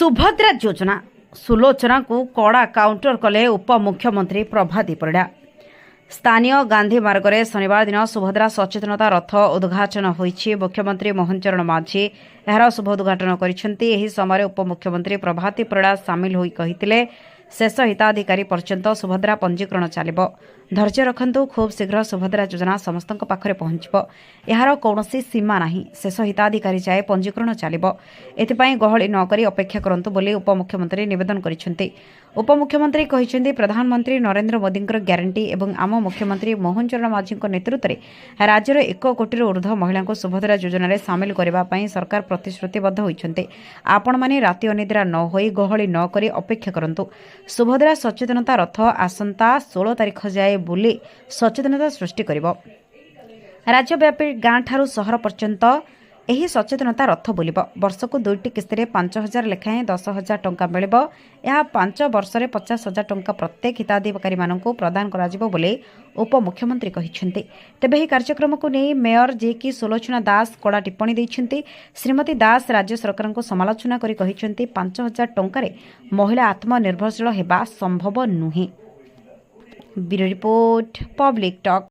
सुभद्रा योजना सुलोचना को कड़ा काउंटर कले उपमुख्यमंत्री प्रभाती परिडा। स्थानीय गांधी मार्ग में शनिवार दिन सुभद्रा सचेतनता रथ उद्घाटन होईछि। मुख्यमंत्री मोहन चरण माझी एहार शुभ उद्घाटन करिसेंति। एही समय उपमुख्यमंत्री प्रभाती परिडा सामिल होई कहिथिले शेष हिताधिकारी पर्यंत सुभद्रा पंजीकरण चलिबो। धैर्य रखंतु, खूब शीघ्र सुभद्रा योजना समस्तक पाखरे पहुंचबो। एहार कौनसी सीमा नाही, शेष हिताधिकारी जाए पंजीकरण चलिबो। एथिपाई गहଳି न करी अपेक्षा करंतु बोली उपमुख्यमंत्री निवेदन करिसेंति। उपमुख्यमंत्री कहिसेंति प्रधानमंत्री नरेंद्र मोदींकर ग्यारंटी एवं आम मुख्यमंत्री मोहन चरण माझींको नेतृत्व में राज्यर 1 कोटी ऊर्ध्व महिला को सुभद्रा योजना रे सामिल करबा पई सरकार प्रतिश्रुतिबद्ध होइछन्ते। आपण माने राति अनिद्रा न होई गहଳି न करी अपेक्षा करंतु। सुभद्रा सचेतनता रथ आसंता 16 तारिख जाए बुली सचेतनता सृष्टि करिबो। राज्यव्यापी गां ठारू सहर पर्यंत एही सचेतनता रथ बुलिबो। वर्षको 2टी किस्ती रे 5,000 लेखाएं 10,000 टंका मिलिबो। यह 5 वर्ष रे 50,000 टंका प्रत्येक हिताधिकारी मानकु प्रदान कराजिबो बोले उपमुख्यमंत्री कहिसेंति। तेबे एही कार्यक्रम को नै मेयर जे कि सुलोचना दास कड़ा टिप्पणी दैछन्ति। श्रीमती दास राज्य सरकार को समालोचना करी कहिसेंति 5,000 टंका रे महिला आत्मनिर्भरशील हेबा संभव नुहे। Bureau report, public talk.